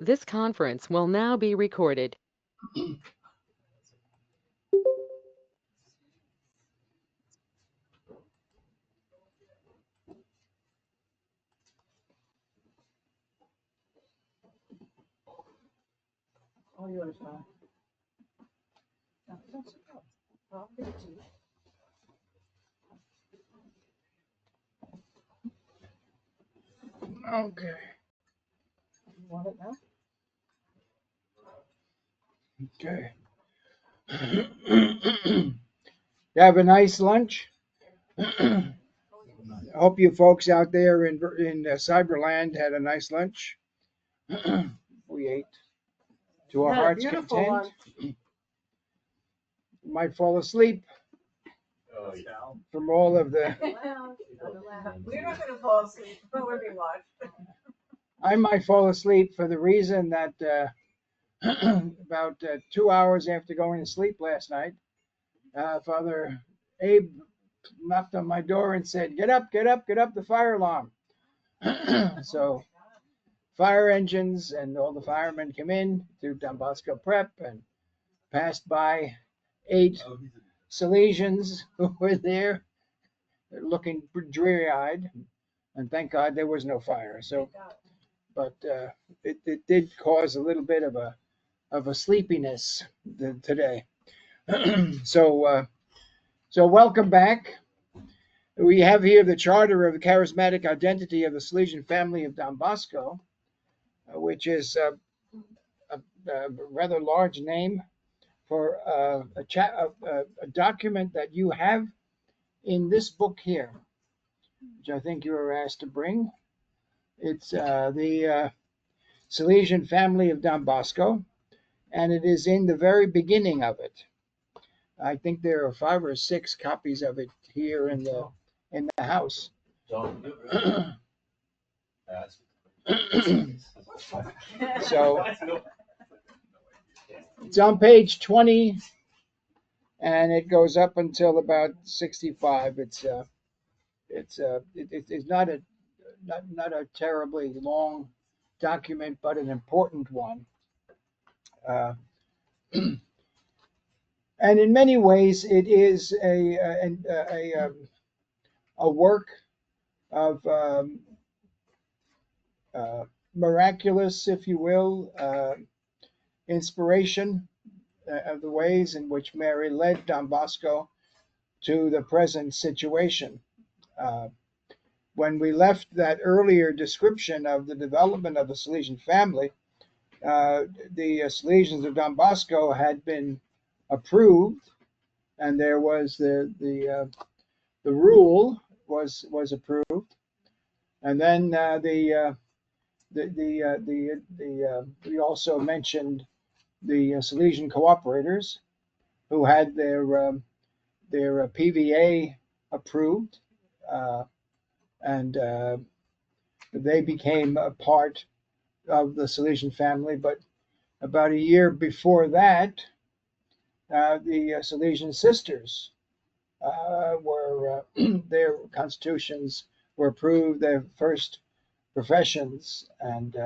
This conference will now be recorded. All yours, Mom. No, don't sit down. I'll give it to you. Okay. You want it now? Okay. You have a nice lunch. I hope you folks out there in Cyberland had a nice lunch. We ate to our Had a heart's beautiful content. lunch. Might fall asleep from all of the. Well, we're not going to fall asleep, but we'll be watched. I might fall asleep for the reason that about 2 hours after going to sleep last night, Father Abe knocked on my door and said, "Get up, get up, get up! The fire alarm." So fire engines and all the firemen came in to Don Bosco Prep and passed by 8 Salesians who were there looking dreary-eyed, and thank God there was no fire. So, but it did cause a little bit of a sleepiness today. So welcome back. We have here the charter of the charismatic identity of the Salesian family of Don Bosco, which is a rather large name for a document that you have in this book here, which I think you were asked to bring. It's the Salesian family of Don Bosco, and it is in the very beginning of it. I think there are 5 or 6 copies of it here in the house. So it's on page 20, and it goes up until about 65. It's not a terribly long document, but an important one. And in many ways, it is a work of miraculous, if you will, inspiration of the ways in which Mary led Don Bosco to the present situation. When we left that earlier description of the development of the Salesian family, the Salesians of Don Bosco had been approved, and there was the rule was approved, and then we also mentioned the Salesian cooperators who had their PVA approved, and they became a part of the Salesian family. But about a year before that, the Salesian sisters were their constitutions were approved, their first professions, and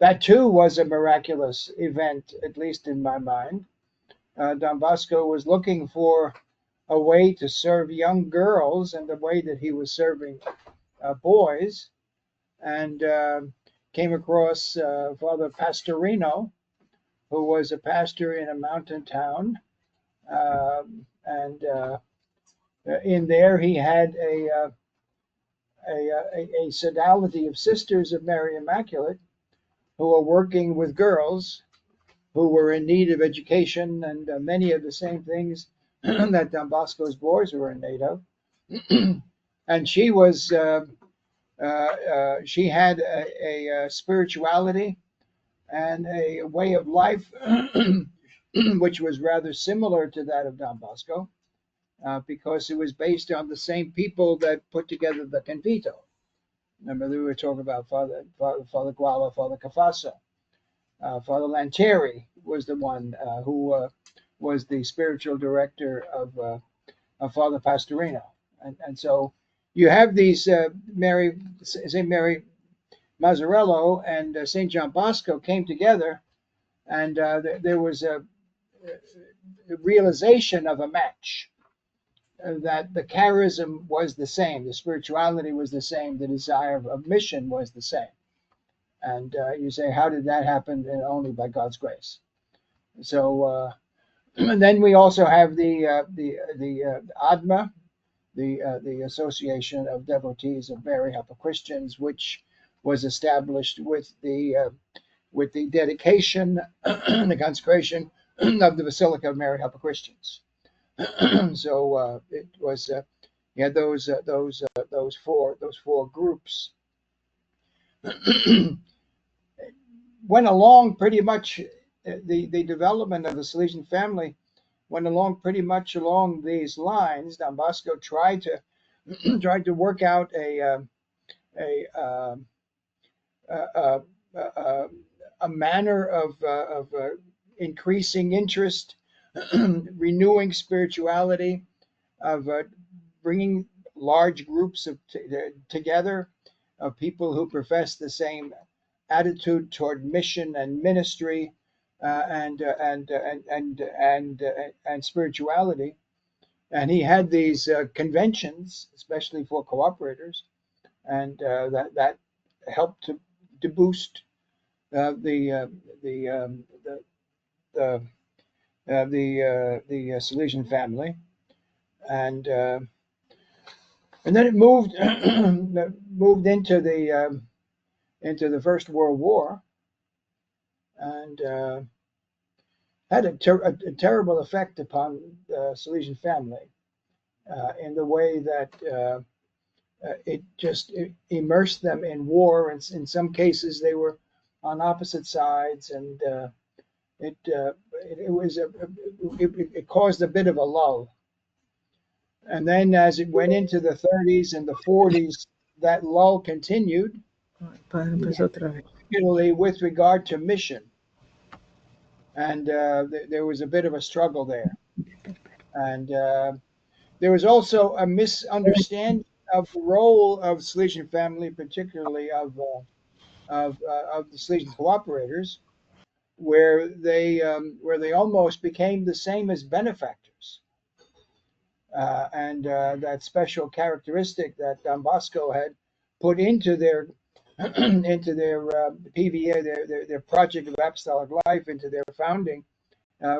that too was a miraculous event, at least in my mind. Don Bosco was looking for a way to serve young girls and the way that he was serving boys, and came across Father Pastorino, who was a pastor in a mountain town, and in there he had a sodality of Sisters of Mary Immaculate who were working with girls who were in need of education and many of the same things that Don Bosco's boys were in need of. And she was she had a spirituality and a way of life which was rather similar to that of Don Bosco, because it was based on the same people that put together the convito. Remember, we were talking about Father Guala, Father Cafaso. Father Lanteri was the one who was the spiritual director of Father Pastorino. And so you have these Mary Mazzarello and St. John Bosco came together, and there was a realization of a match, that the charism was the same, the spirituality was the same, the desire of mission was the same. And you say, how did that happen? And only by God's grace. So and then we also have the ADMA, the Association of Devotees of Mary Help Christians, which was established with the dedication, the consecration of the Basilica of Mary Help Christians. So it was you had those four groups. Went along pretty much, the development of the Salesian family went along pretty much along these lines. Don Bosco tried to work out a manner of increasing interest, renewing spirituality, of bringing large groups together of people who profess the same attitude toward mission and ministry, and spirituality. And he had these conventions, especially for cooperators, and that helped to boost the Salesian family, and then it moved moved into the First World War, and had a terrible effect upon the Salesian family, in the way that it immersed them in war, and in some cases they were on opposite sides, and it caused a bit of a lull. And then as it went into the 30s and the 40s, that lull continued, particularly with regard to mission. And there was a bit of a struggle there. And there was also a misunderstanding of the role of the Salesian family, particularly of the Salesian cooperators, where they almost became the same as benefactors. And that special characteristic that Don Bosco had put into their PVA, their Project of Apostolic Life, into their founding,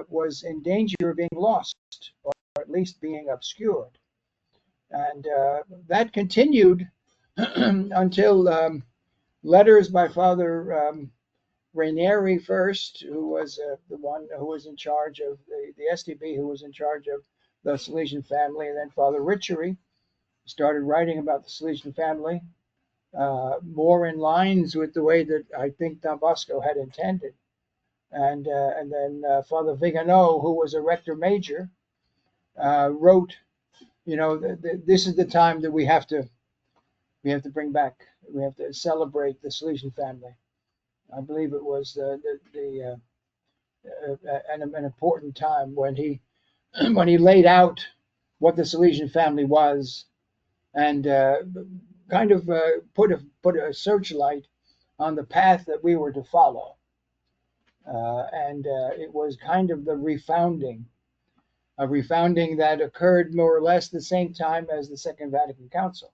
was in danger of being lost, or at least being obscured. And that continued until letters by Father Rainieri first, who was the one who was in charge of the SDB, who was in charge of the Salesian family, and then Father Richery started writing about the Salesian family, more in lines with the way that I think Don Bosco had intended. And then Father Vigano, who was a rector major, wrote, this is the time that we have to bring back, we have to celebrate the Salesian family. I believe it was an important time when he laid out what the Salesian family was, and kind of put a searchlight on the path that we were to follow. And it was kind of the refounding, a refounding that occurred more or less the same time as the Second Vatican Council.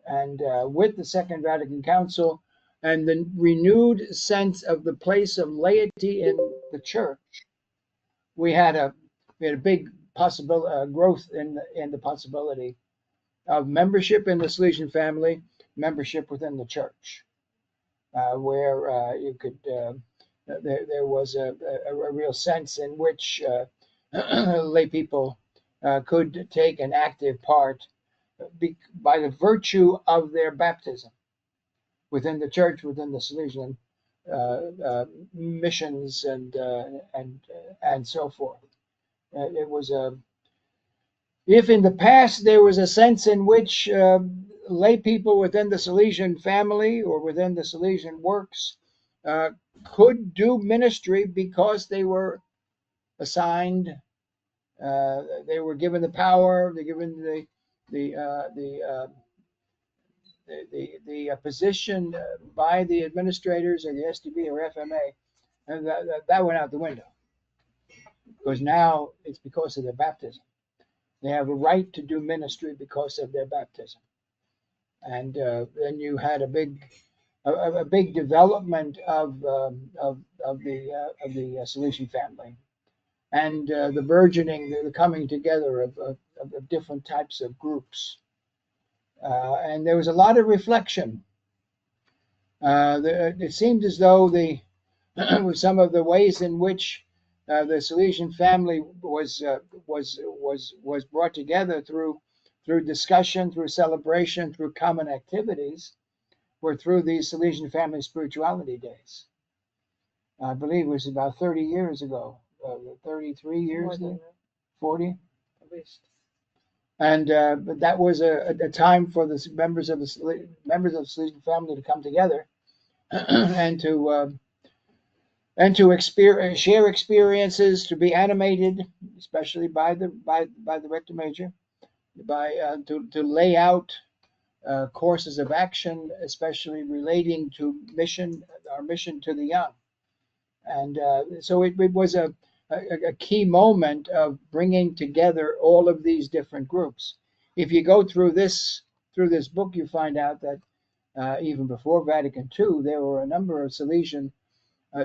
And with the Second Vatican Council and the renewed sense of the place of laity in the church, we had a big growth in the possibility of membership in the Salesian family, membership within the church, where you could there was a real sense in which lay people could take an active part by the virtue of their baptism within the church, within the Salesian missions, and so forth. It was if in the past there was a sense in which lay people within the Salesian family or within the Salesian works could do ministry because they were assigned, they were given the power, they given the position by the administrators of the SDB or FMA, and that went out the window, because now it's because of their baptism. They have a right to do ministry because of their baptism. And then you had a big development of the Salesian family, and the burgeoning, the coming together of different types of groups. And there was a lot of reflection. It seemed as though with some of the ways in which the Salesian family was brought together through discussion, through celebration, through common activities, were through these Salesian family spirituality days. I believe it was about 30 years ago, 33 years, 40, at least. and but that was a time for the members of the Salesian family to come together and to share experiences, to be animated, especially by the rector major, to lay out courses of action, especially relating to our mission to the young. And so it was a key moment of bringing together all of these different groups. If you go through this book, you find out that even before Vatican II, there were a number of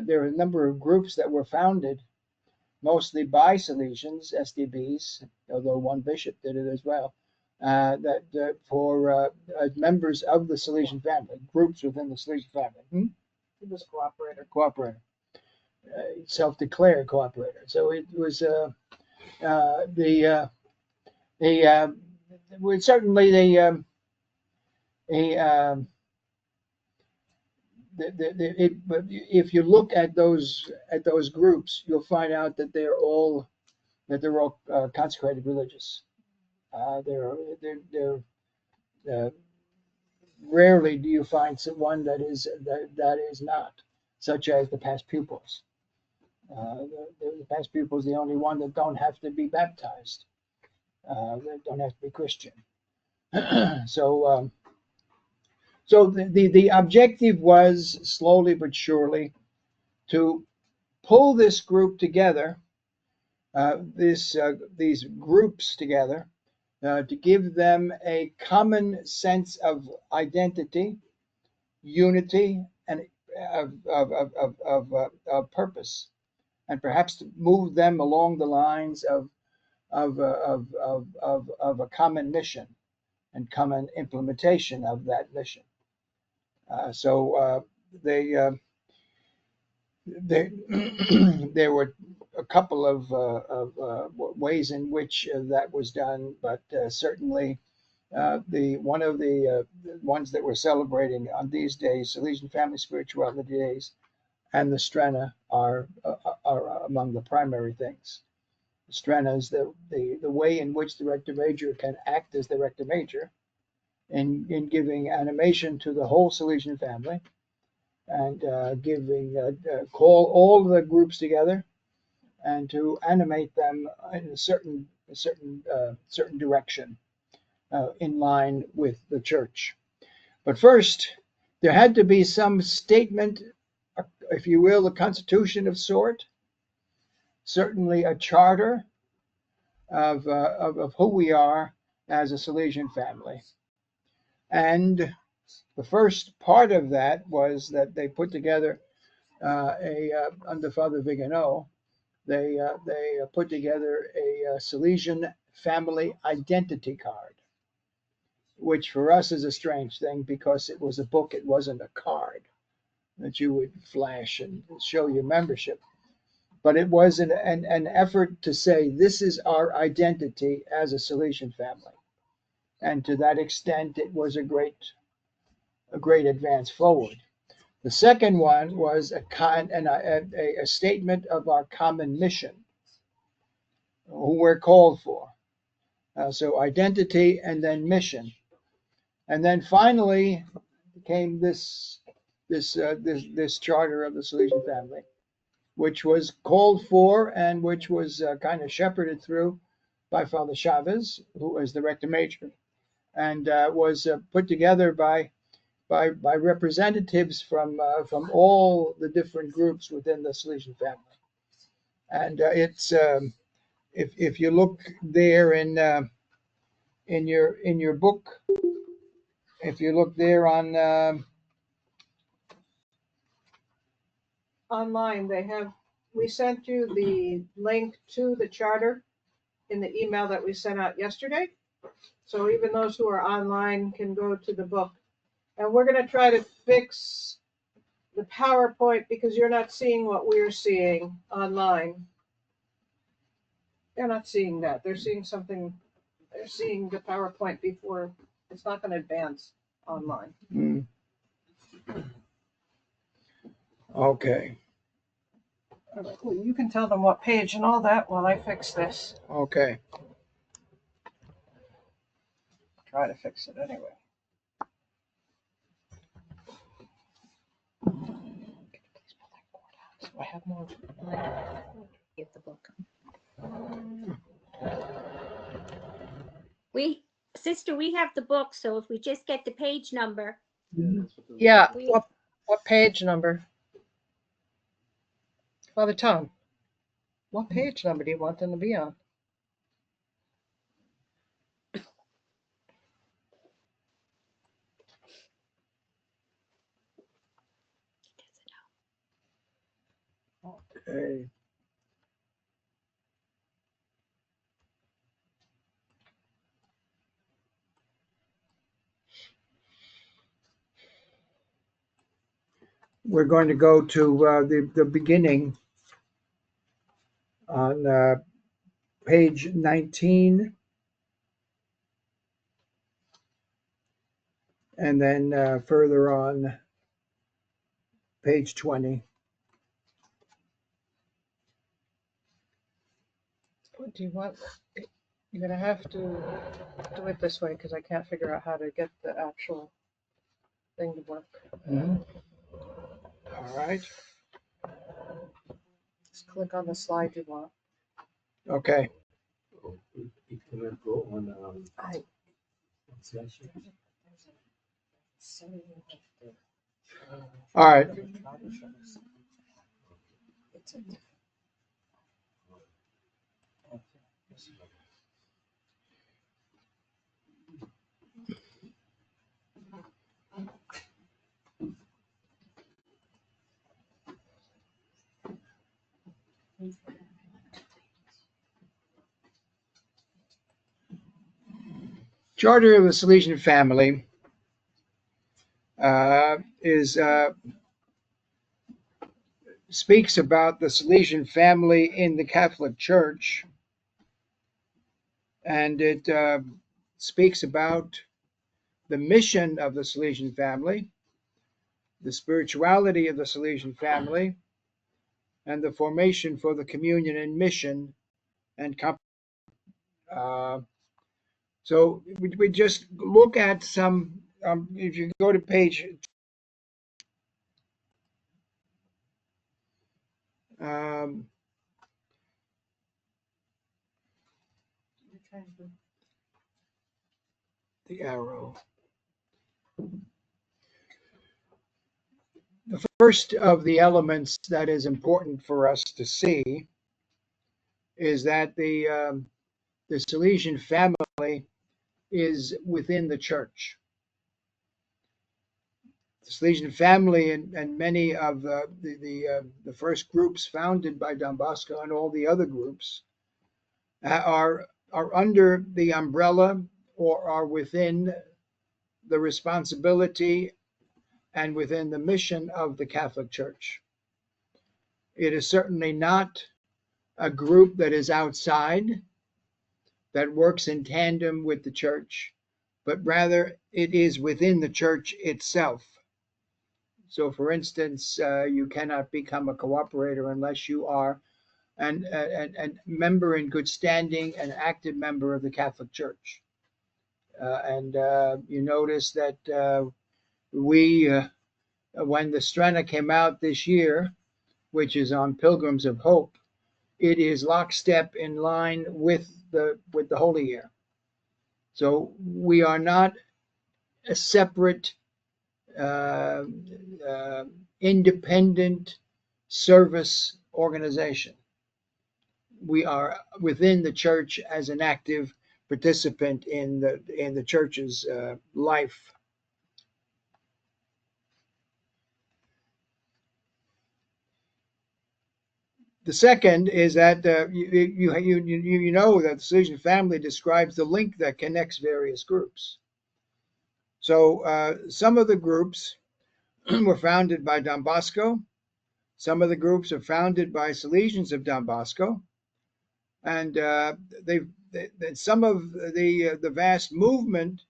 there were a number of groups that were founded, mostly by Salesians, SDBs, although one bishop did it as well, for members of the Salesian family, groups within the Salesian family. He was a Cooperator. Self-declared cooperator. So it was certainly but if you look at those groups, you'll find out that they're all consecrated religious. They're rarely do you find one that is not, such as the past pupils. The past pupils, the only one that don't have to be baptized, that don't have to be Christian. So the objective was, slowly but surely, to pull this group together, these groups together, to give them a common sense of identity, unity, and of purpose, and perhaps to move them along the lines of a common mission and common implementation of that mission. So there were a couple of ways in which that was done, but certainly one of the ones that we're celebrating on these days, Salesian Family Spirituality Days, and the Strena are among the primary things. The Strena is the way in which the rector major can act as the rector major in giving animation to the whole Salesian family, and call all the groups together and to animate them in a certain direction, in line with the church. But first, there had to be some statement, if you will, a constitution of sort, certainly a charter of who we are as a Salesian family. And the first part of that was that they put together under Father Vigano, they put together a Salesian family identity card, which for us is a strange thing because it was a book, it wasn't a card that you would flash and show your membership. But it was an effort to say, this is our identity as a Salesian family. And to that extent, it was a great advance forward. The second one was a statement of our common mission, who we're called for. So identity and then mission. And then finally came this charter of the Salesian family, which was called for and which was kind of shepherded through by Father Chavez, who was the rector major, and was put together by by representatives from all the different groups within the Salesian family. And it's if you look there in your book, if you look there on Online, we sent you the link to the charter in the email that we sent out yesterday. So even those who are online can go to the book. And we're going to try to fix the PowerPoint because you're not seeing what we're seeing online. They're not seeing that. They're seeing something. They're seeing the PowerPoint before. It's not going to advance online. Okay. All right. Well, you can tell them what page and all that while I fix this. Okay. Try to fix it anyway. So I have more. Get the book. Sister, we have the book, so if we just get the page number. Yeah. We- What page number? Father Tom, what page number do you want them to be on? Okay. We're going to go to the beginning on page 19, and then further on page 20. Do you want? You're gonna have to do it this way because I can't figure out how to get the actual thing to work. All right. Just click on the slide you want. Okay. It will go on session. All right. Charter of the Salesian family speaks about the Salesian family in the Catholic Church, and it speaks about the mission of the Salesian family, the spirituality of the Salesian family, and the formation for the communion and mission and company. So we just look at some, if you go to page the arrow. The first of the elements that is important for us to see is that the Salesian family is within the church. The Salesian family and many of the first groups founded by Don Bosco and all the other groups are under the umbrella or are within the responsibility and within the mission of the Catholic Church. It is certainly not a group that is outside, that works in tandem with the church, but rather it is within the church itself. So, for instance, you cannot become a cooperator unless you are a member in good standing, an active member of the Catholic Church. And you notice that when the Strena came out this year, which is on Pilgrims of Hope, it is lockstep in line with the Holy Year. So we are not a separate uh, uh, independent service organization. We are within the church as an active participant in the church's life. The second is that you know that the Salesian family describes the link that connects various groups. So some of the groups were founded by Don Bosco. Some of the groups are founded by Salesians of Don Bosco, and some of the vast movement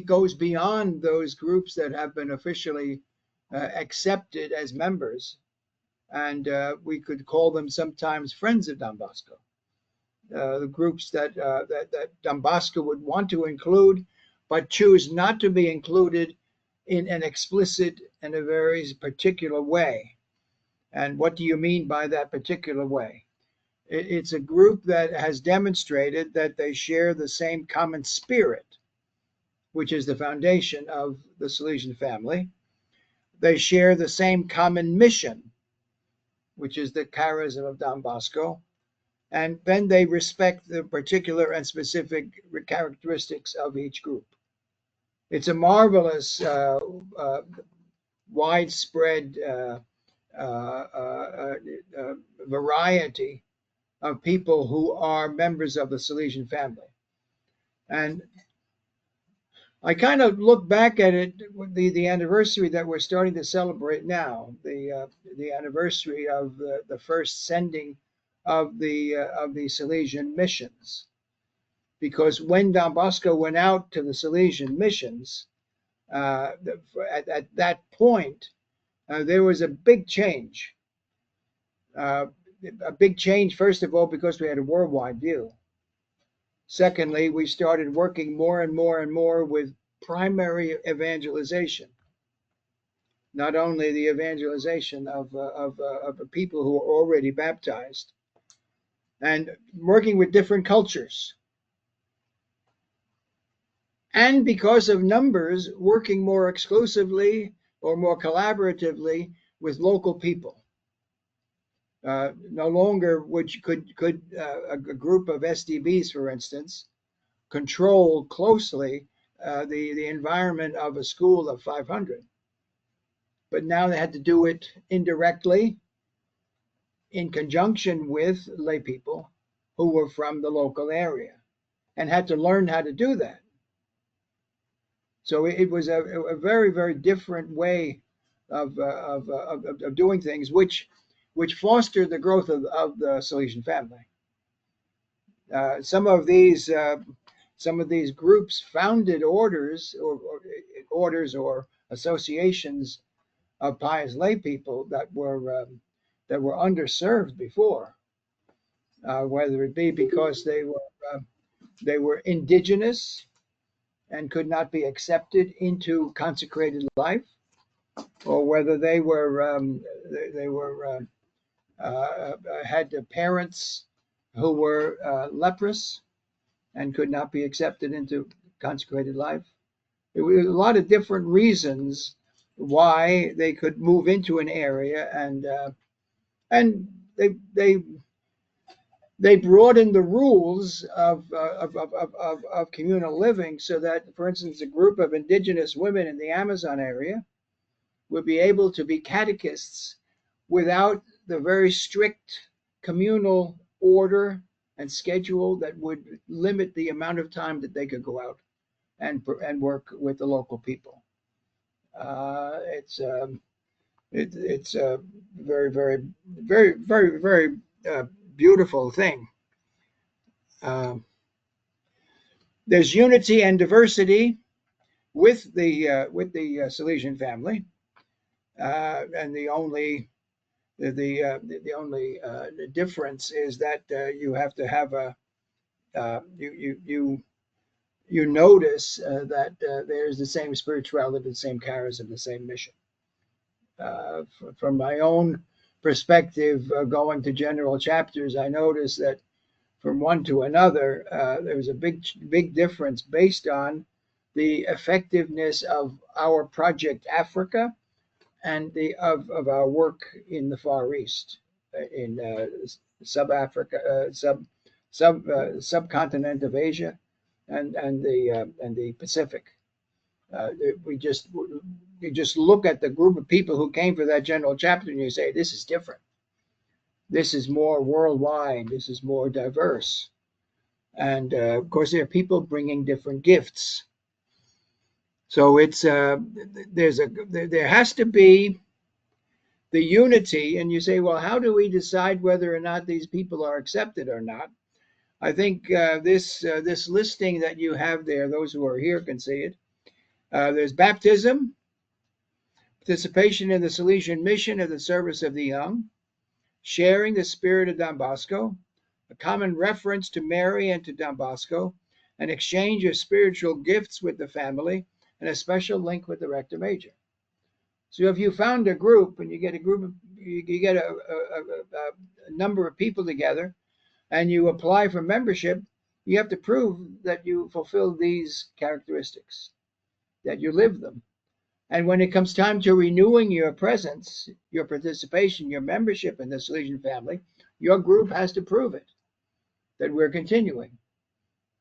goes beyond those groups that have been officially accepted as members, and we could call them sometimes friends of Don Bosco. The groups that Don Bosco would want to include, but choose not to be included in an explicit and a very particular way. And what do you mean by that particular way? It's a group that has demonstrated that they share the same common spirit, which is the foundation of the Salesian family. They share the same common mission, which is the charism of Don Bosco. And then they respect the particular and specific characteristics of each group. It's a marvelous, widespread variety of people who are members of the Salesian family. And I kind of look back at it, the anniversary that we're starting to celebrate now, the anniversary of the first sending of the Salesian missions. Because when Don Bosco went out to the Salesian missions, at that point, there was a big change. A big change, first of all, because we had a worldwide view. Secondly, we started working more and more and more with primary evangelization, not only the evangelization of people who are already baptized, and working with different cultures. And because of numbers, working more exclusively or more collaboratively with local people. No longer could a group of SDBs, for instance, control closely the environment of a school of 500. But now they had to do it indirectly in conjunction with lay people who were from the local area and had to learn how to do that. So it was a very, very different way of doing things, which fostered the growth of the Salesian family. Some of these groups founded orders or associations of pious lay people that were underserved before, whether it be because they were indigenous and could not be accepted into consecrated life, or whether they had parents who were leprous and could not be accepted into consecrated life. There were a lot of different reasons why they could move into an area, and they broadened the rules of communal living so that, for instance, a group of indigenous women in the Amazon area would be able to be catechists without the very strict communal order and schedule that would limit the amount of time that they could go out and work with the local people. It's a very, very, very, very, very beautiful thing. There's unity and diversity with the Salesian family, and the only difference is that you have to have you notice that there's the same spirituality, the same charism, the same mission. From my own perspective, going to general chapters, I noticed that from one to another, there was a big difference based on the effectiveness of our Project Africa and of our work in the Far East, in sub Africa, subcontinent of Asia, and the Pacific. Uh, we just you just look at the group of people who came for that general chapter, and you say, this is different. This is more worldwide. This is more diverse. And of course, there are people bringing different gifts. So there has to be the unity. And you say, well, how do we decide whether or not these people are accepted or not? I think this listing that you have there, those who are here can see it. There's baptism, participation in the Salesian mission of the service of the young, sharing the spirit of Don Bosco, a common reference to Mary and to Don Bosco, an exchange of spiritual gifts with the family, and a special link with the rector major. So if you found a group and you get a group of, you get a number of people together and you apply for membership, you have to prove that you fulfill these characteristics, that you live them. And when it comes time to renewing your presence, your participation, your membership in the Salesian family, your group has to prove it, that we're continuing.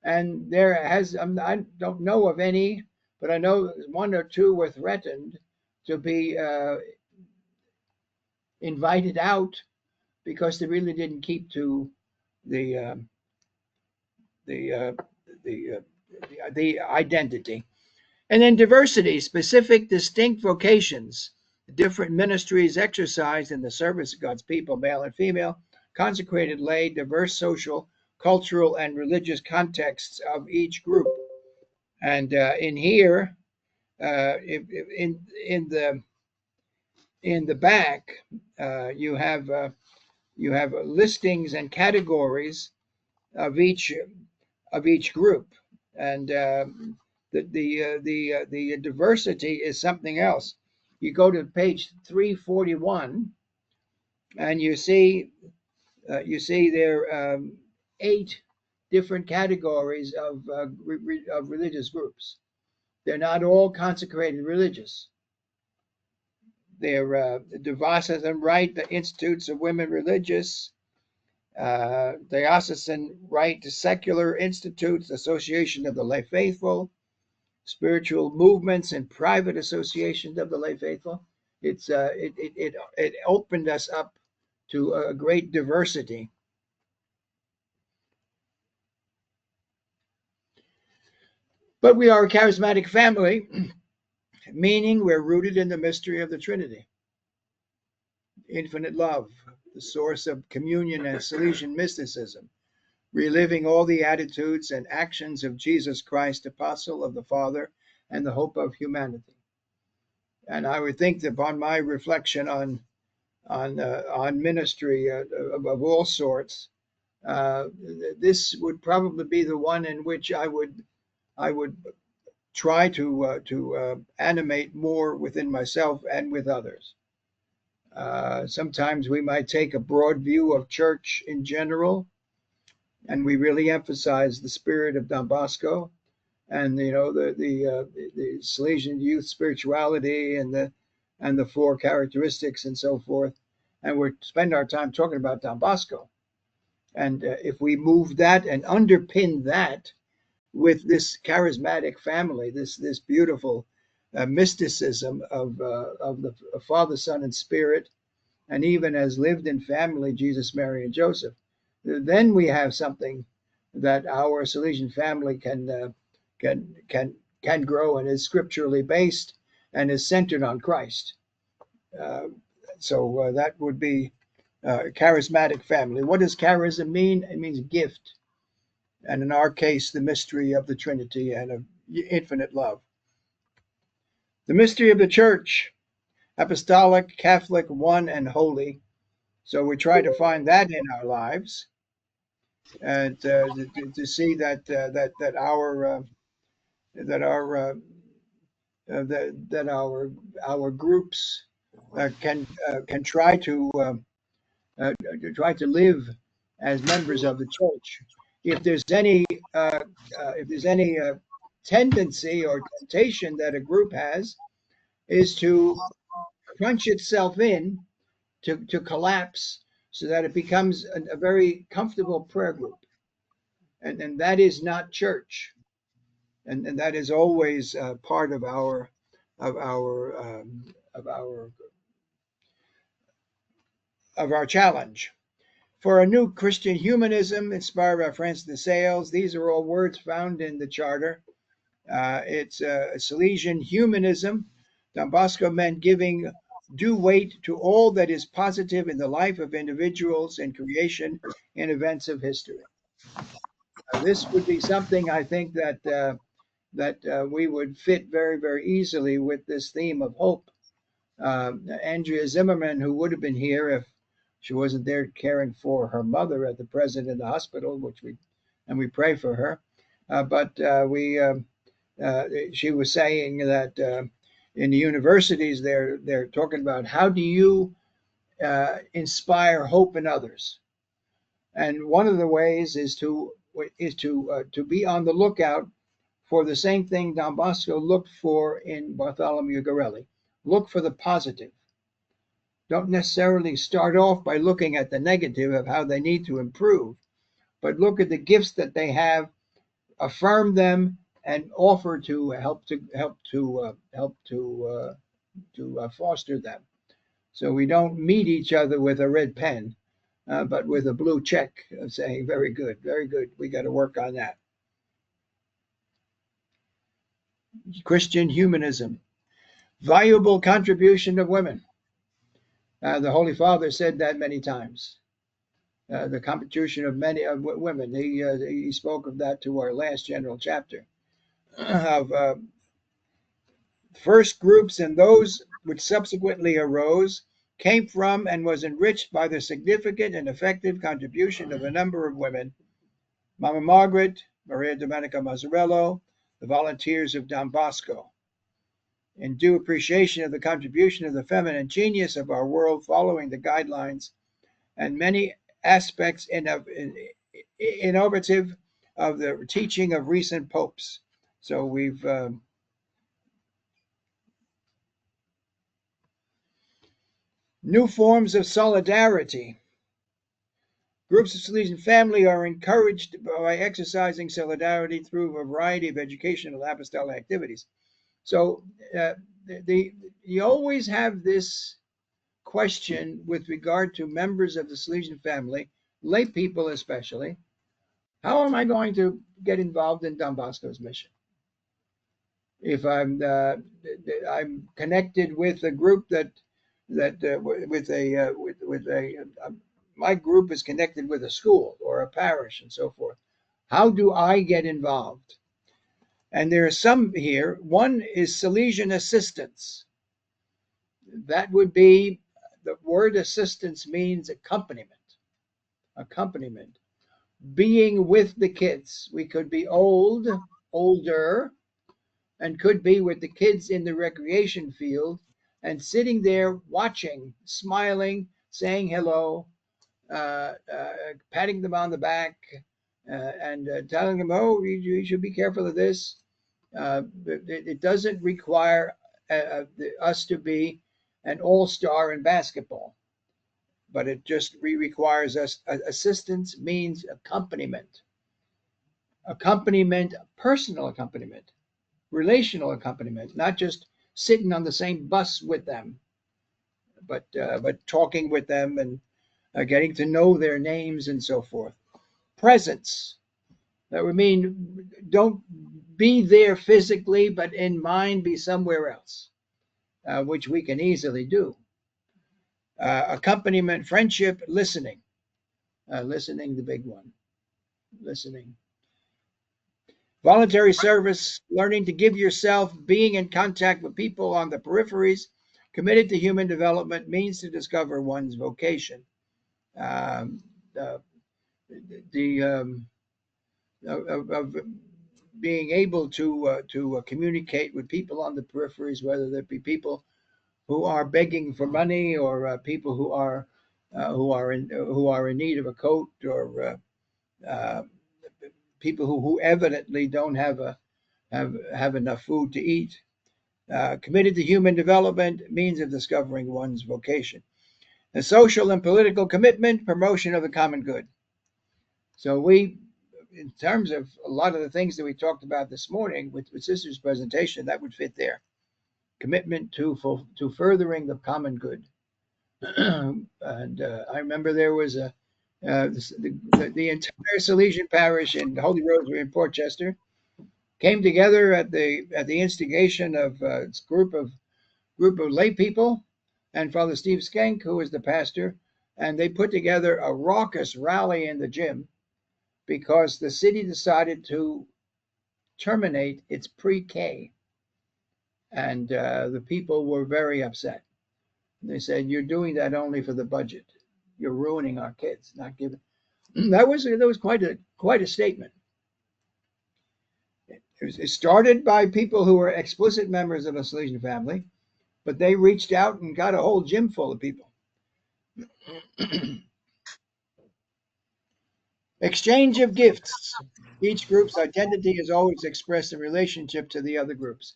And I don't know of any, but I know one or two were threatened to be invited out because they really didn't keep to the uh, the, uh, the identity. And then diversity, specific, distinct vocations, different ministries exercised in the service of God's people, male and female, consecrated lay, diverse social, cultural, and religious contexts of each group. And in here, in the back, you have listings and categories of each group, and the diversity is something else. You go to page 341, and you see there 8 different categories of religious groups. They're not all consecrated religious. They're diocesan right, the Institutes of Women Religious, diocesan right to secular institutes, Association of the Lay Faithful, spiritual movements and private associations of the lay faithful. It opened us up to a great diversity. But we are a charismatic family, meaning we're rooted in the mystery of the Trinity, infinite love, the source of communion and Salesian mysticism, reliving all the attitudes and actions of Jesus Christ, apostle of the Father and the hope of humanity. And I would think that upon my reflection on ministry of all sorts, this would probably be the one in which I would try to animate more within myself and with others. Sometimes we might take a broad view of church in general, and we really emphasize the spirit of Don Bosco, and the Salesian youth spirituality and the 4 characteristics and so forth, and we spend our time talking about Don Bosco. And if we move that and underpin that with this charismatic family, this beautiful mysticism of the Father, Son, and Spirit, and even as lived in family, Jesus, Mary, and Joseph, then we have something that our Salesian family can grow and is scripturally based and is centered on Christ. So that would be charismatic family. What does charism mean? It means gift, and in our case, the mystery of the Trinity and of infinite love. The mystery of the Church, apostolic, Catholic, one, and holy. So we try to find that in our lives, and to see that our groups can try to live as members of the church. If there's any tendency or temptation that a group has is to crunch itself in to collapse so that it becomes a very comfortable prayer group. And that is not church. And that is always part of of our of our of our challenge. For a new Christian humanism inspired by Francis de Sales, these are all words found in the charter. It's a Salesian humanism. Don Bosco meant giving due weight to all that is positive in the life of individuals and creation and events of history. This would be something I think that we would fit very, very easily with this theme of hope. Andrea Zimmerman, who would have been here if she wasn't there caring for her mother at the present in the hospital, we pray for her. But she was saying that in the universities they're talking about how do you inspire hope in others, and one of the ways is to be on the lookout for the same thing Don Bosco looked for in Bartholomew Gorelli. Look for the positive. Don't necessarily start off by looking at the negative of how they need to improve, but look at the gifts that they have, affirm them, and offer to foster them. So we don't meet each other with a red pen, but with a blue check saying, very good, very good. We got to work on that. Christian humanism, valuable contribution of women. The Holy Father said that many times. The contribution of many of women. He spoke of that to our last general chapter of first groups and those which subsequently arose came from and was enriched by the significant and effective contribution of a number of women. Mama Margaret, Maria Domenica Mazzarello, the volunteers of Don Bosco. In due appreciation of the contribution of the feminine genius of our world following the guidelines and many aspects innovative of the teaching of recent popes. So we've new forms of solidarity. Groups of Salesian family are encouraged by exercising solidarity through a variety of educational apostolic activities. So you always have this question with regard to members of the Salesian family, lay people especially. How am I going to get involved in Don Bosco's mission? If I'm connected with a group my group is connected with a school or a parish and so forth. How do I get involved? And there are some here. One is Salesian assistance. That would be, the word assistance means accompaniment, being with the kids. We could be older, and could be with the kids in the recreation field and sitting there watching, smiling, saying hello, patting them on the back, and telling them, oh, you should be careful of this. It doesn't require us to be an all-star in basketball, but it just requires us. Assistance means accompaniment, personal accompaniment, relational accompaniment, not just sitting on the same bus with them, but talking with them and getting to know their names and so forth. Presence. That would mean don't be there physically, but in mind be somewhere else, which we can easily do. Accompaniment, friendship, listening. Listening, the big one. Listening. Voluntary service, learning to give yourself, being in contact with people on the peripheries, committed to human development means to discover one's vocation. Of being able to communicate with people on the peripheries, whether there be people who are begging for money or people who are in need of a coat, or people who evidently don't have have enough food to eat. Committed to human development, means of discovering one's vocation. A social and political commitment, promotion of the common good. So we, in terms of a lot of the things that we talked about this morning with Sister's presentation, that would fit there. Commitment to furthering the common good. And I remember there was the entire Salesian parish in Holy Rosary in Portchester came together at the instigation of a group of lay people and Father Steve Skank, who was the pastor, and they put together a raucous rally in the gym because the city decided to terminate its pre-K, and the people were very upset. They said, "You're doing that only for the budget. You're ruining our kids, not giving." That was quite a statement. It started by people who were explicit members of a Salesian family, but they reached out and got a whole gym full of people. Exchange of gifts. Each group's identity is always expressed in relationship to the other groups.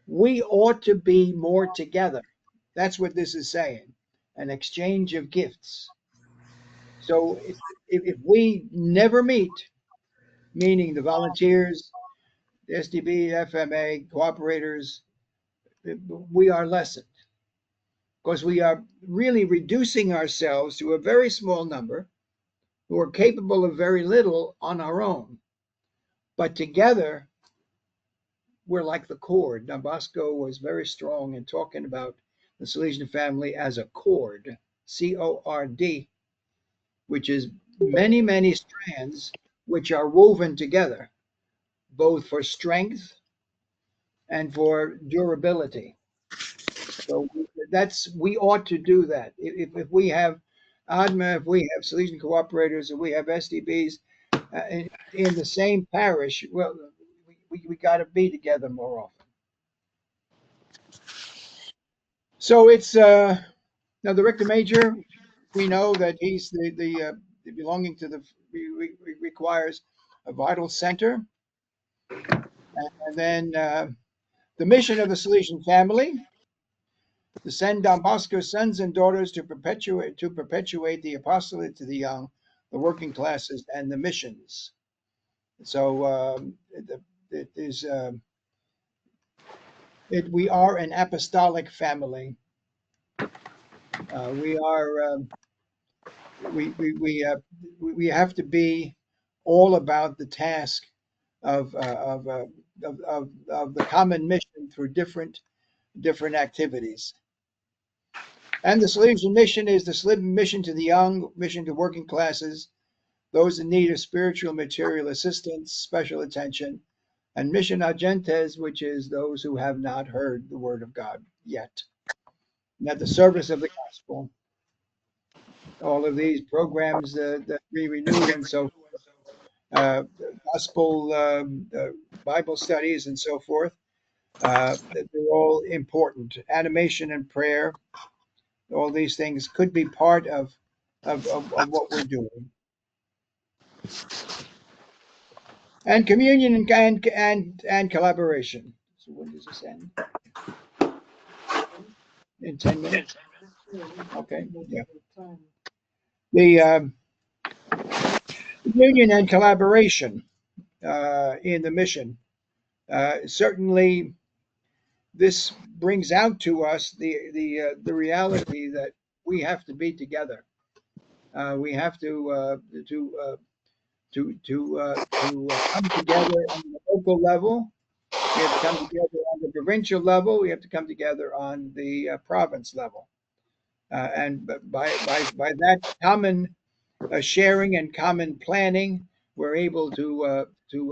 We ought to be more together. That's what this is saying. An exchange of gifts. So if we never meet, meaning the volunteers, the SDB, FMA, cooperators, we are lessened because we are really reducing ourselves to a very small number who are capable of very little on our own. But together, we're like the cord. Now, Bosco was very strong in talking about the Salesian family as a cord, C-O-R-D, which is many, many strands which are woven together, both for strength and for durability. So we ought to do that. If we have ADMA, if we have Salesian cooperators, if we have SDBs in the same parish, well, we got to be together more often. So it's now the rector major. We know that he's the belonging to the requires a vital center, and then the mission of the Salesian family to send Don Bosco's sons and daughters to perpetuate the apostolate to the young, the working classes, and the missions. So it is we are an apostolic family. We are we have to be all about the task of the common mission through different activities. And the Salesian mission is the mission to the young, mission to working classes, those in need of spiritual material assistance, special attention, and mission ad gentes, which is those who have not heard the word of God yet. And at the service of the gospel, all of these programs that we renewed and so gospel Bible studies and so forth, they're all important. Animation and prayer, all these things could be part of what we're doing. And communion and collaboration. So when does this end? In 10 minutes? Okay. Yeah. The communion and collaboration in the mission. Certainly, this brings out to us the reality that we have to be together. We have to come together on the local level. We have to come together on the provincial level. We have to come together on the province level. And by that common sharing and common planning, we're able to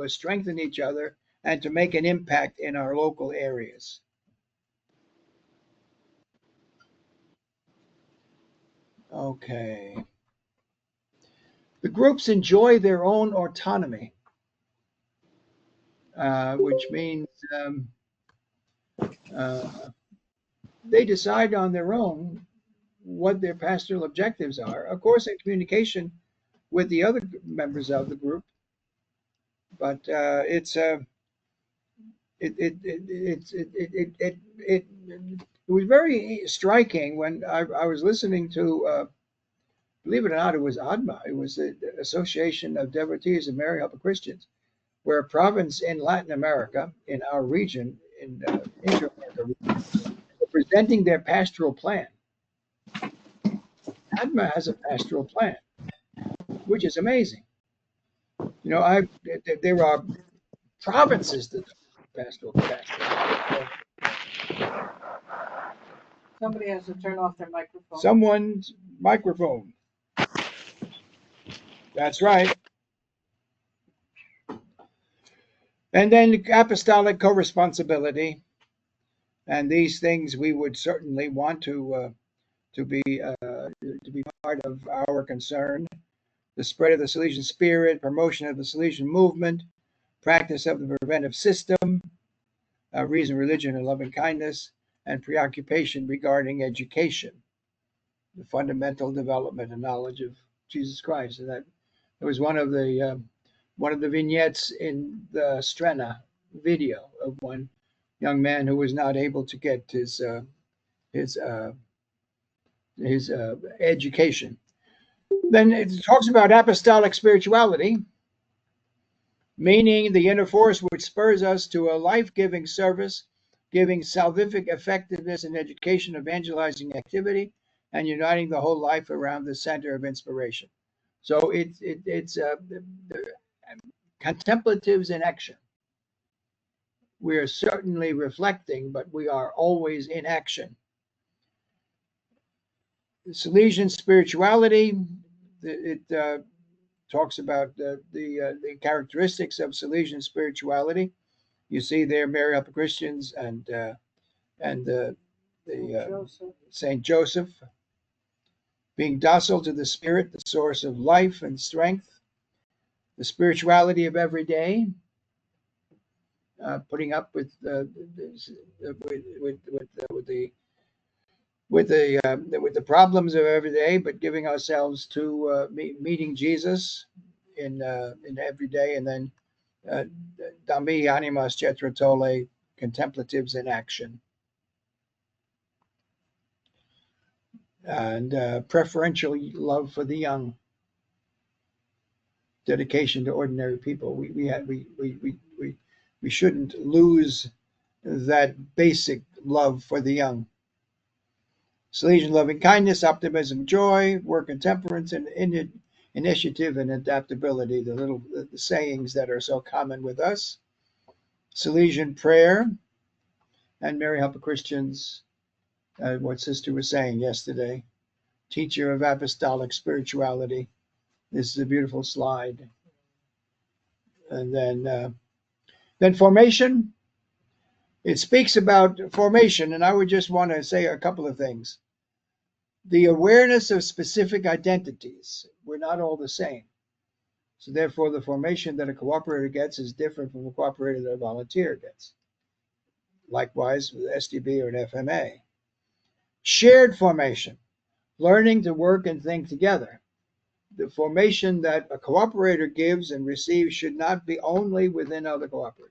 strengthen each other and to make an impact in our local areas. Okay. The groups enjoy their own autonomy, which means they decide on their own what their pastoral objectives are. Of course, in communication with the other members of the group, but It was very striking when I was listening to, believe it or not, it was ADMA. It was the Association of Devotees of Mary Help of Christians, where a province in Latin America, in our region, in Inter-America region, were presenting their pastoral plan. ADMA has a pastoral plan, which is amazing. You know, there are provinces that do pastoral plan. Somebody has to turn off their microphone. Someone's microphone. That's right. And then apostolic co-responsibility, and these things we would certainly want to be part of our concern. The spread of the Salesian spirit, promotion of the Salesian movement, practice of the preventive system, reason, religion, and loving kindness, and preoccupation regarding education, the fundamental development and knowledge of Jesus Christ. And that was one of the vignettes in the Strena video of one young man who was not able to get his education. Then it talks about apostolic spirituality, meaning the inner force which spurs us to a life-giving service, giving salvific effectiveness in education, evangelizing activity, and uniting the whole life around the center of inspiration. So it's contemplatives in action. We are certainly reflecting, but we are always in action. Salesian spirituality, it talks about the characteristics of Salesian spirituality. You see there, Mary Help of Christians and Saint Joseph, being docile to the Spirit, the source of life and strength, the spirituality of every day, putting up with the problems of every day, but giving ourselves to meeting Jesus in every day, and then Dami animas cetra tole, contemplatives in action, and preferential love for the young, dedication to ordinary people. We shouldn't lose that basic love for the young. Salesian loving kindness, optimism, joy, work and temperance, and initiative and adaptability, the sayings that are so common with us. Salesian prayer, and Mary Help of Christians, what Sister was saying yesterday, teacher of apostolic spirituality. This is a beautiful slide. And then formation. It speaks about formation, and I would just want to say a couple of things. The awareness of specific identities. We're not all the same. So therefore, the formation that a cooperator gets is different from a cooperator that a volunteer gets. Likewise with SDB or an FMA. Shared formation, learning to work and think together. The formation that a cooperator gives and receives should not be only within other cooperators,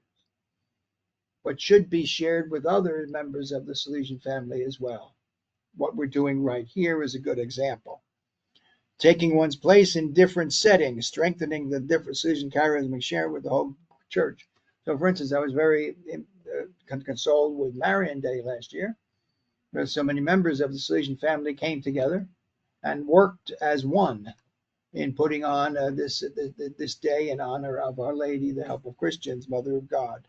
but should be shared with other members of the Salesian family as well. What we're doing right here is a good example. Taking one's place in different settings, strengthening the different Salesian charismatic share with the whole church. So, for instance, I was very consoled with Marian Day last year, because so many members of the Salesian family came together and worked as one in putting on this day in honor of Our Lady, the Help of Christians, Mother of God.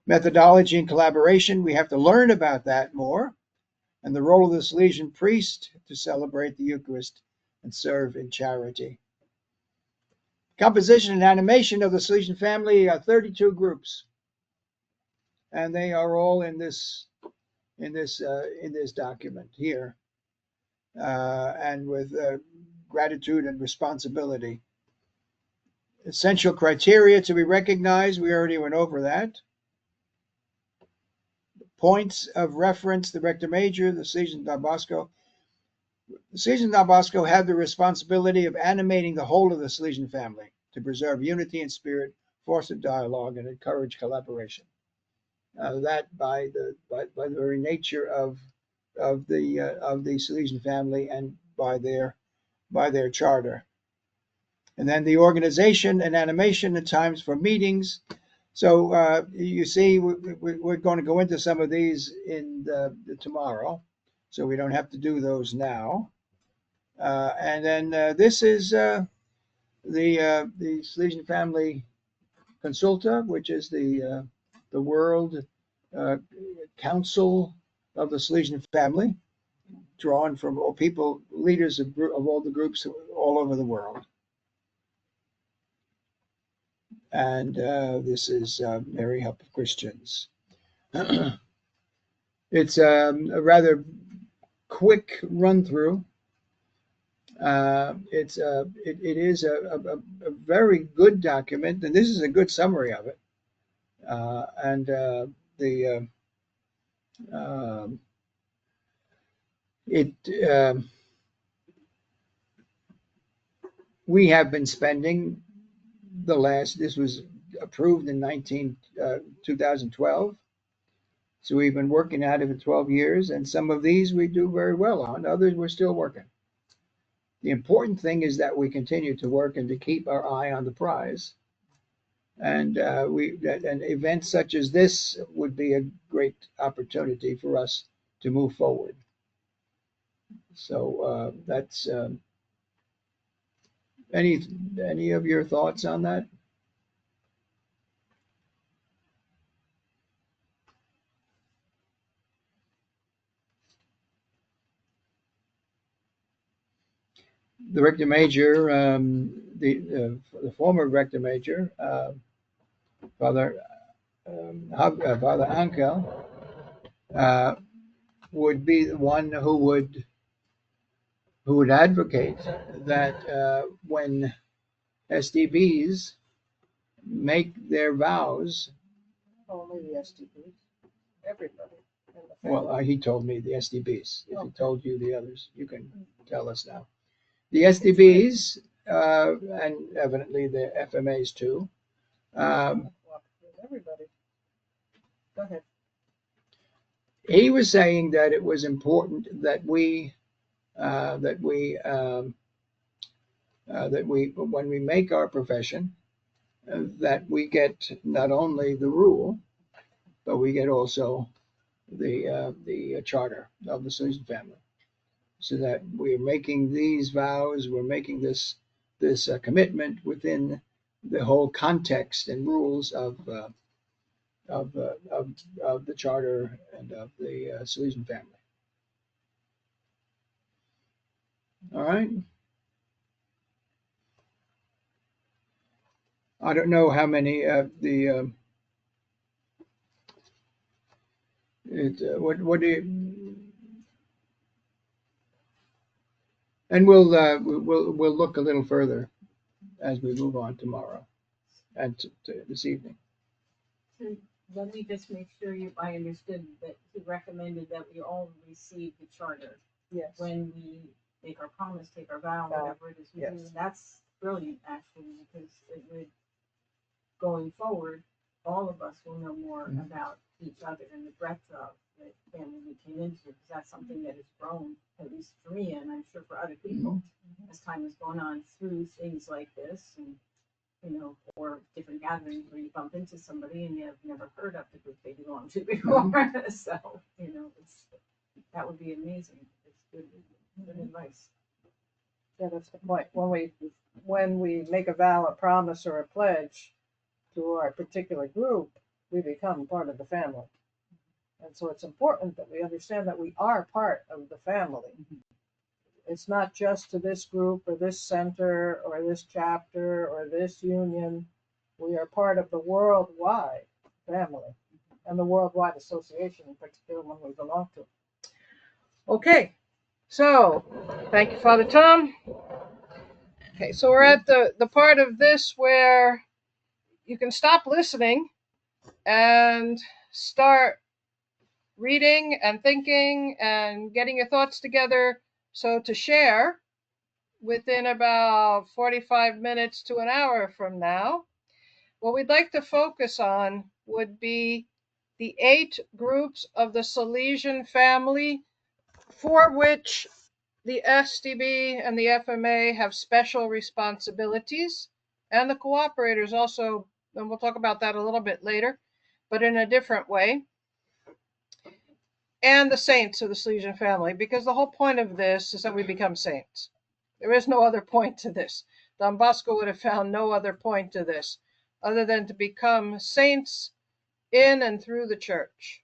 Methodology and collaboration, we have to learn about that more, and the role of the Salesian priest to celebrate the Eucharist and serve in charity. Composition and animation of the Salesian family are 32 groups, and they are all in this document here, and with gratitude and responsibility. Essential criteria to be recognized, we already went over that. Points of reference, the Rector Major, the Salesian Bosco. The Salesian Bosco have the responsibility of animating the whole of the Salesian family to preserve unity in spirit, foster dialogue, and encourage collaboration. that by the very nature of the Salesian family and by their charter. And then the organization and animation and times for meetings. So you see, we're going to go into some of these in the tomorrow, so we don't have to do those now. And then this is the Salesian Family Consulta, which is the World uh, Council of the Salesian Family, drawn from all people, leaders of all the groups all over the world. And this is Mary Help of Christians. It's a rather quick run through. It is a very good document, and this is a good summary of it. And the it we have been spending this was approved in 2012. So we've been working at it for 12 years, and some of these we do very well on, others we're still working. The important thing is that we continue to work and to keep our eye on the prize. And and events such as this would be a great opportunity for us to move forward. So that's any of your thoughts on that? The rector major, the former rector major, Father Father Ankel, would be the one who would advocate that when SDBs make their vows. Only the STPs, everybody in the family. Well, he told me the SDBs. If he told you the others, you can tell us now. The SDBs, and evidently the FMAs too. Everybody. Go ahead. He was saying that it was important that we when we make our profession, that we get not only the rule, but we get also the charter of the Salesian family, so that we're making these vows, we're making this commitment within the whole context and rules of the charter and of the Salesian family. All right. I don't know how many what do you, and we'll look a little further as we move on tomorrow and this evening. So let me just make sure I understood that he recommended that we all receive the charter Yes. when we make our promise, take our vow, whatever it is we do. Yes. That's brilliant, actually, because it would, going forward, all of us will know more about each other and the breadth of the family we came into, because that's something that has grown, at least for me, and I'm sure for other people, as time has gone on through things like this, and or different gatherings where you bump into somebody and you've never heard of the group they belong to before. So, that would be amazing. It's good advice. Yeah, that's the point. When we make a vow, a promise, or a pledge to our particular group, we become part of the family. And so it's important that we understand that we are part of the family. It's not just to this group or this center or this chapter or this union. We are part of the worldwide family and the worldwide association, in particular, one we belong to. Okay, so thank you, Father Tom. Okay, so we're at the part of this where you can stop listening and start reading and thinking and getting your thoughts together. So to share within about 45 minutes to an hour from now, what we'd like to focus on would be the 8 groups of the Salesian family for which the SDB and the FMA have special responsibilities, and the cooperators also, and we'll talk about that a little bit later, but in a different way, and the saints of the Salesian family, because the whole point of this is that we become saints. There is no other point to this. Don Bosco would have found no other point to this other than to become saints in and through the church.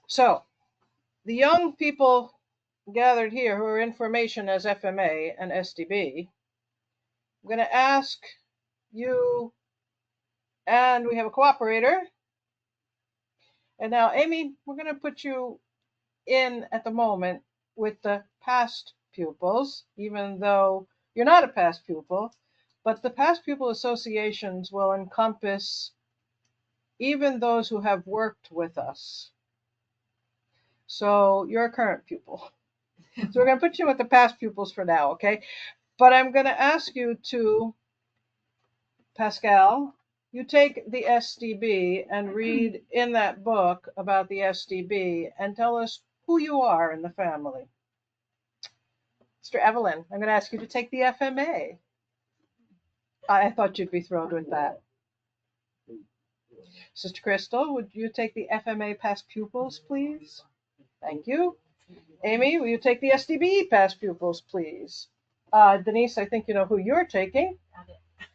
So, the young people gathered here who are in formation as FMA and SDB, I'm going to ask you, and we have a cooperator. And now, Amy, we're going to put you in at the moment with the past pupils, even though you're not a past pupil, but the past pupil associations will encompass even those who have worked with us. So you're a current pupil. So we're going to put you with the past pupils for now, okay? But I'm going to ask you to, Pascal, you take the SDB and read in that book about the SDB and tell us who you are in the family. Mr. Evelyn, I'm going to ask you to take the FMA. I thought you'd be thrilled with that. Sister Crystal, would you take the FMA past pupils, please? Thank you. Amy, will you take the SDB past pupils, please? Denise, I think you know who you're taking.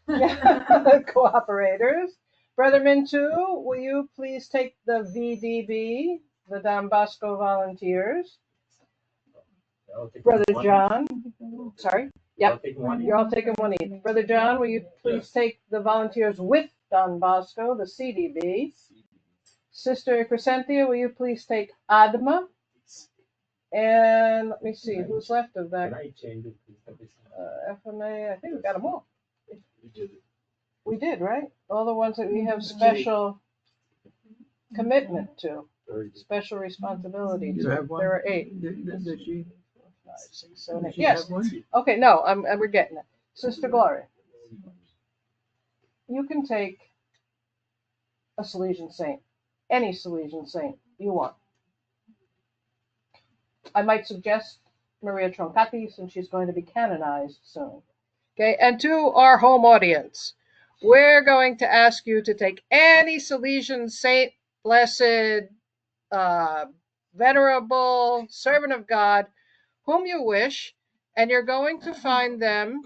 Cooperators. Brother Mintu, will you please take the VDB, the Don Bosco Volunteers? Brother John, sorry. Yep, you're all taking one each. Brother John, will you please take the Volunteers with Don Bosco, the CDB? Sister Crescentia, will you please take ADMA? And let me see, who's left of that? Can I change it? FMA, I think we got them all. We did, right? All the ones that we have special commitment to, special responsibility You to. have one? There are 8. Did she? 5, 6, 7, 8. Did she Yes. have one? Okay, no, we're getting it. Sister Gloria, you can take a Salesian saint, any Salesian saint you want. I might suggest Maria Troncati, since she's going to be canonized soon. Okay, and to our home audience, we're going to ask you to take any Salesian saint, blessed, venerable, servant of God, whom you wish, and you're going to find them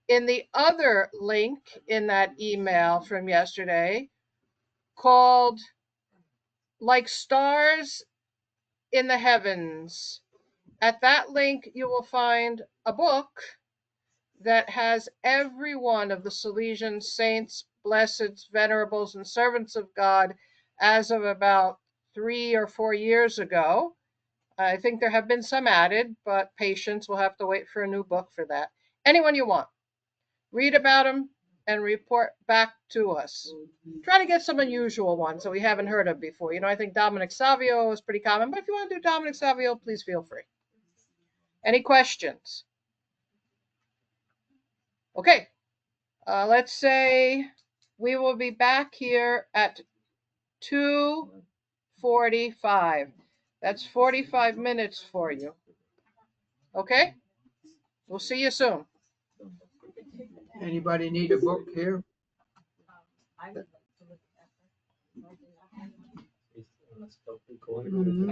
in the other link in that email from yesterday called Like Stars in the Heavens. At that link, you will find a book that has every one of the Salesian saints, blesseds, venerables, and servants of God as of about 3 or 4 years ago. I think there have been some added, but patience, we'll have to wait for a new book for that. Anyone you want. Read about them and report back to us. Try to get some unusual ones that we haven't heard of before. You know, I think Dominic Savio is pretty common, but if you want to do Dominic Savio, please feel free. Any questions? Okay, let's say we will be back here at 2:45. That's 45 minutes for you. Okay? We'll see you soon. Anybody need a book here? I would like to look at that. Stop recording.